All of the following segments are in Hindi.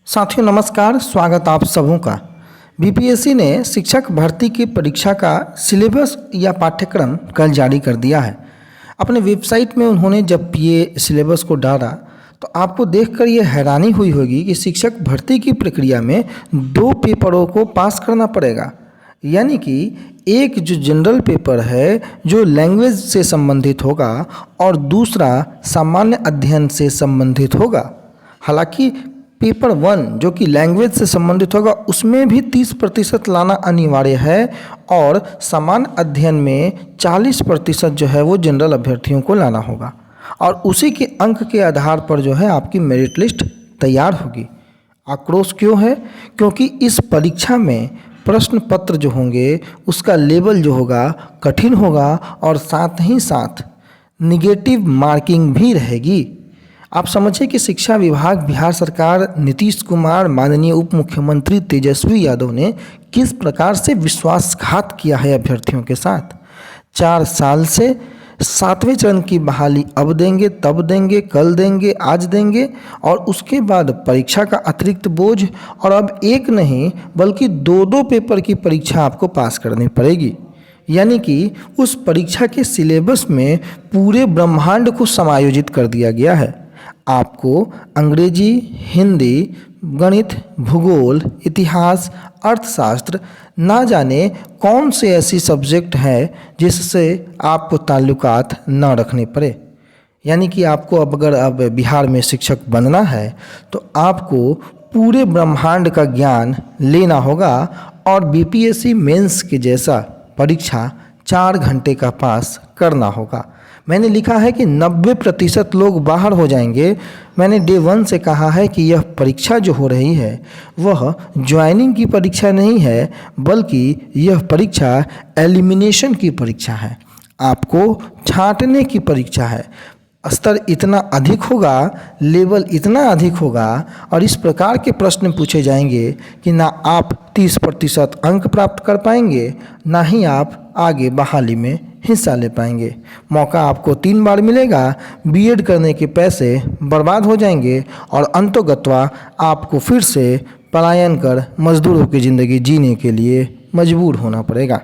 साथियों नमस्कार, स्वागत आप सबों का। बीपीएससी ने शिक्षक भर्ती की परीक्षा का सिलेबस या पाठ्यक्रम कल जारी कर दिया है। अपने वेबसाइट में उन्होंने जब ये सिलेबस को डाला तो आपको देखकर ये हैरानी हुई होगी कि शिक्षक भर्ती की प्रक्रिया में 2 पेपरों को पास करना पड़ेगा। यानी कि एक जो जनरल पेपर है जो लैंग्वेज से संबंधित होगा और दूसरा सामान्य अध्ययन से संबंधित होगा। हालांकि पेपर 1 जो कि लैंग्वेज से संबंधित होगा उसमें भी 30% लाना अनिवार्य है और सामान्य अध्ययन में 40% जो है वो जनरल अभ्यर्थियों को लाना होगा और उसी के अंक के आधार पर जो है आपकी मेरिट लिस्ट तैयार होगी। आक्रोश क्यों है? क्योंकि इस परीक्षा में प्रश्न पत्र जो होंगे उसका लेवल जो होगा कठिन होगा और साथ ही साथ निगेटिव मार्किंग भी रहेगी। आप समझिए कि शिक्षा विभाग, बिहार सरकार, नीतीश कुमार, माननीय उप मुख्यमंत्री तेजस्वी यादव ने किस प्रकार से विश्वासघात किया है अभ्यर्थियों के साथ। 4 साल से 7वें चरण की बहाली अब देंगे, तब देंगे, कल देंगे, आज देंगे और उसके बाद परीक्षा का अतिरिक्त बोझ और अब एक नहीं बल्कि 2-2 पेपर की परीक्षा आपको पास करनी पड़ेगी। यानी कि उस परीक्षा के सिलेबस में पूरे ब्रह्मांड को समायोजित कर दिया गया है। आपको अंग्रेजी, हिंदी, गणित, भूगोल, इतिहास, अर्थशास्त्र ना जाने कौन से ऐसी सब्जेक्ट है जिससे आपको ताल्लुकात ना रखने पड़े। यानी कि आपको अब बिहार में शिक्षक बनना है तो आपको पूरे ब्रह्मांड का ज्ञान लेना होगा और बीपीएससी मेंस के जैसा परीक्षा 4 घंटे का पास करना होगा। मैंने लिखा है कि 90% लोग बाहर हो जाएंगे। मैंने डे 1 से कहा है कि यह परीक्षा जो हो रही है वह ज्वाइनिंग की परीक्षा नहीं है बल्कि यह परीक्षा एलिमिनेशन की परीक्षा है। आपको छांटने की परीक्षा है। स्तर इतना अधिक होगा, लेवल इतना अधिक होगा और इस प्रकार के प्रश्न पूछे जाएंगे कि ना आप 30% अंक प्राप्त कर पाएंगे ना ही आप आगे बहाली में हिस्सा ले पाएंगे। मौका आपको 3 बार मिलेगा। बीएड करने के पैसे बर्बाद हो जाएंगे और अंतोगत्वा आपको फिर से पलायन कर मजदूरों की ज़िंदगी जीने के लिए मजबूर होना पड़ेगा।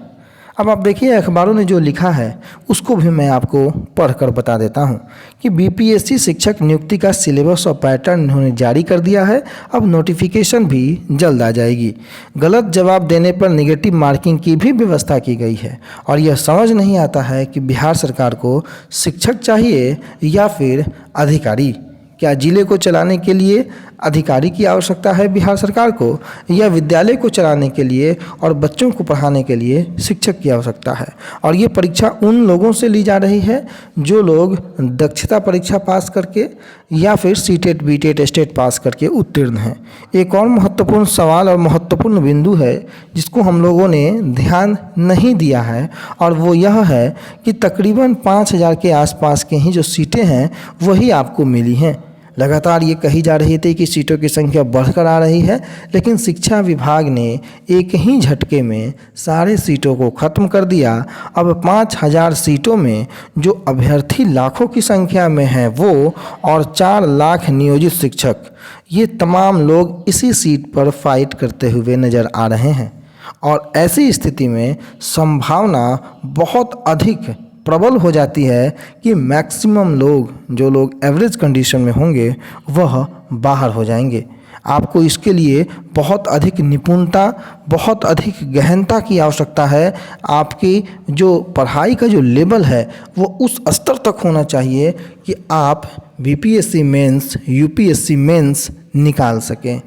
अब आप देखिए अखबारों ने जो लिखा है उसको भी मैं आपको पढ़कर बता देता हूं कि बीपीएससी शिक्षक नियुक्ति का सिलेबस और पैटर्न इन्होंने जारी कर दिया है। अब नोटिफिकेशन भी जल्द आ जाएगी। गलत जवाब देने पर नेगेटिव मार्किंग की भी व्यवस्था की गई है और यह समझ नहीं आता है कि बिहार सरकार को शिक्षक चाहिए या फिर अधिकारी। क्या जिले को चलाने के लिए अधिकारी की आवश्यकता है बिहार सरकार को या विद्यालय को चलाने के लिए और बच्चों को पढ़ाने के लिए शिक्षक की आवश्यकता है? और ये परीक्षा उन लोगों से ली जा रही है जो लोग दक्षता परीक्षा पास करके या फिर सीटेट, बीटेट, स्टेट पास करके उत्तीर्ण हैं। एक और महत्वपूर्ण सवाल और महत्वपूर्ण बिंदु है जिसको हम लोगों ने ध्यान नहीं दिया है और वो यह है कि तकरीबन 5000 के आसपास के ही जो सीटें हैं वही आपको मिली हैं। लगातार ये कही जा रही थी कि सीटों की संख्या बढ़कर आ रही है, लेकिन शिक्षा विभाग ने एक ही झटके में सारे सीटों को ख़त्म कर दिया। अब 5000 सीटों में जो अभ्यर्थी लाखों की संख्या में हैं वो और 4 लाख नियोजित शिक्षक, ये तमाम लोग इसी सीट पर फाइट करते हुए नज़र आ रहे हैं और ऐसी स्थिति में संभावना बहुत अधिक प्रबल हो जाती है कि मैक्सिमम जो लोग एवरेज कंडीशन में होंगे वह बाहर हो जाएंगे। आपको इसके लिए बहुत अधिक निपुणता, बहुत अधिक गहनता की आवश्यकता है। आपकी जो पढ़ाई का जो लेवल है वो उस स्तर तक होना चाहिए कि आप बीपीएससी मेंस, यूपीएससी मेंस निकाल सकें।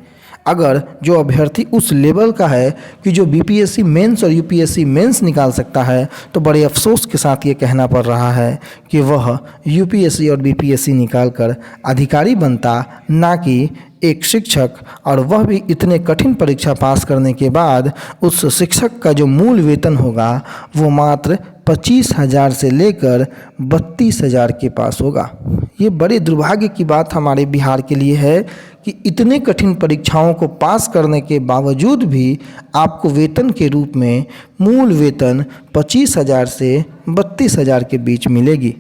अगर जो अभ्यर्थी उस लेवल का है कि जो बीपीएससी मेंस और यूपीएससी मेंस निकाल सकता है तो बड़े अफसोस के साथ ये कहना पड़ रहा है कि वह यूपीएससी और बीपीएससी निकालकर अधिकारी बनता, ना कि एक शिक्षक, और वह भी इतने कठिन परीक्षा पास करने के बाद उस शिक्षक का जो मूल वेतन होगा वो मात्र 25,000 से लेकर 32,000 के पास होगा। ये बड़े दुर्भाग्य की बात हमारे बिहार के लिए है कि इतने कठिन परीक्षाओं को पास करने के बावजूद भी आपको वेतन के रूप में मूल वेतन 25,000 से 32,000 के बीच मिलेगी।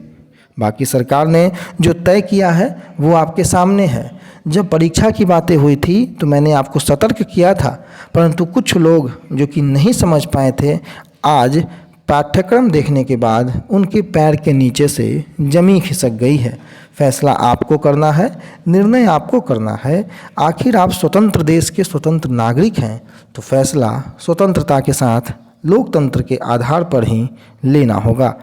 बाकी सरकार ने जो तय किया है वो आपके सामने है। जब परीक्षा की बातें हुई थी तो मैंने आपको सतर्क किया था, परंतु कुछ लोग जो कि नहीं समझ पाए थे, आज पाठ्यक्रम देखने के बाद उनके पैर के नीचे से ज़मीन खिसक गई है। फैसला आपको करना है, निर्णय आपको करना है। आखिर आप स्वतंत्र देश के स्वतंत्र नागरिक हैं, तो फैसला स्वतंत्रता के साथ लोकतंत्र के आधार पर ही लेना होगा।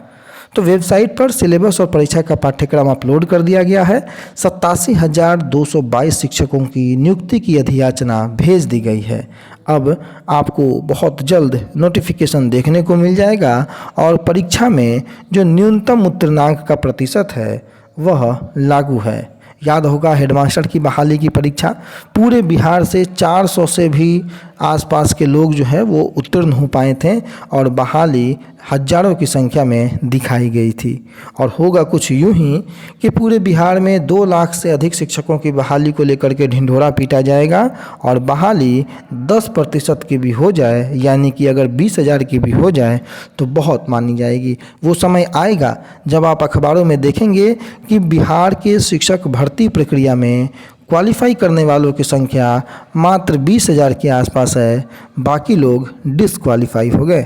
तो वेबसाइट पर सिलेबस और परीक्षा का पाठ्यक्रम अपलोड कर दिया गया है। 87,222 शिक्षकों की नियुक्ति की अधियाचना भेज दी गई है। अब आपको बहुत जल्द नोटिफिकेशन देखने को मिल जाएगा और परीक्षा में जो न्यूनतम उत्तीर्णांक का प्रतिशत है वह लागू है। याद होगा हेडमास्टर की बहाली की परीक्षा पूरे बिहार से 400 से भी आसपास के लोग जो है वो उत्तीर्ण हो पाए थे और बहाली हजारों की संख्या में दिखाई गई थी। और होगा कुछ यूं ही कि पूरे बिहार में 2 लाख से अधिक शिक्षकों की बहाली को लेकर के ढिंढोरा पीटा जाएगा और बहाली 10% की भी हो जाए, यानी कि अगर 20,000 की भी हो जाए तो बहुत मानी जाएगी। वो समय आएगा जब आप अखबारों में देखेंगे कि बिहार के शिक्षक भर्ती प्रक्रिया में क्वालिफाई करने वालों की संख्या मात्र 20,000 के आसपास है, बाकी लोग डिसक्वालीफाई हो गए।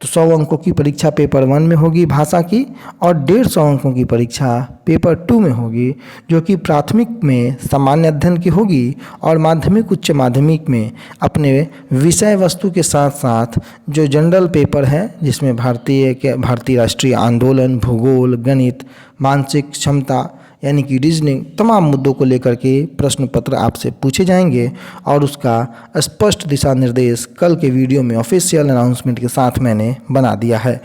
तो 100 अंकों की परीक्षा पेपर 1 में होगी भाषा की और 150 अंकों की परीक्षा पेपर 2 में होगी, जो कि प्राथमिक में सामान्य अध्ययन की होगी और माध्यमिक उच्च माध्यमिक में अपने विषय वस्तु के साथ साथ जो जनरल पेपर है जिसमें भारतीय राष्ट्रीय आंदोलन, भूगोल, गणित, मानसिक क्षमता यानी कि रीजनिंग, तमाम मुद्दों को लेकर के प्रश्न पत्र आपसे पूछे जाएंगे और उसका स्पष्ट दिशा निर्देश कल के वीडियो में ऑफिशियल अनाउंसमेंट के साथ मैंने बना दिया है।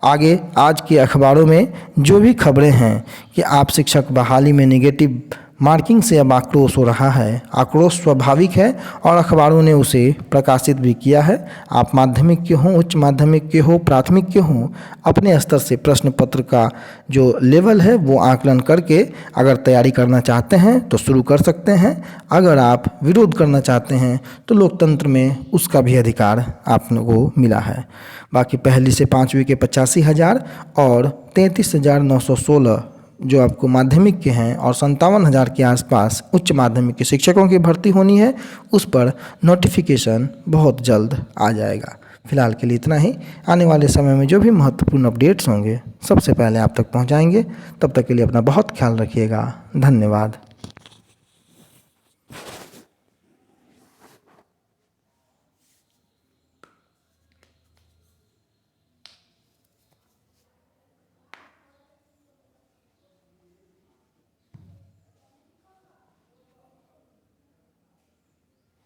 आगे आज के अखबारों में जो भी खबरें हैं कि आप शिक्षक बहाली में नेगेटिव मार्किंग से अब आक्रोश हो रहा है, आक्रोश स्वाभाविक है और अखबारों ने उसे प्रकाशित भी किया है। आप माध्यमिक के हों, उच्च माध्यमिक के हो, प्राथमिक के हों, अपने स्तर से प्रश्न पत्र का जो लेवल है वो आकलन करके अगर तैयारी करना चाहते हैं तो शुरू कर सकते हैं। अगर आप विरोध करना चाहते हैं तो लोकतंत्र में उसका भी अधिकार आप लोगों को मिला है। बाकी पहली से 5वीं के 85,000 और 33,916 जो आपको माध्यमिक के हैं और 57,000 के आसपास उच्च माध्यमिक के शिक्षकों की भर्ती होनी है, उस पर नोटिफिकेशन बहुत जल्द आ जाएगा। फिलहाल के लिए इतना ही। आने वाले समय में जो भी महत्वपूर्ण अपडेट्स होंगे सबसे पहले आप तक पहुंचाएंगे। तब तक के लिए अपना बहुत ख्याल रखिएगा। धन्यवाद।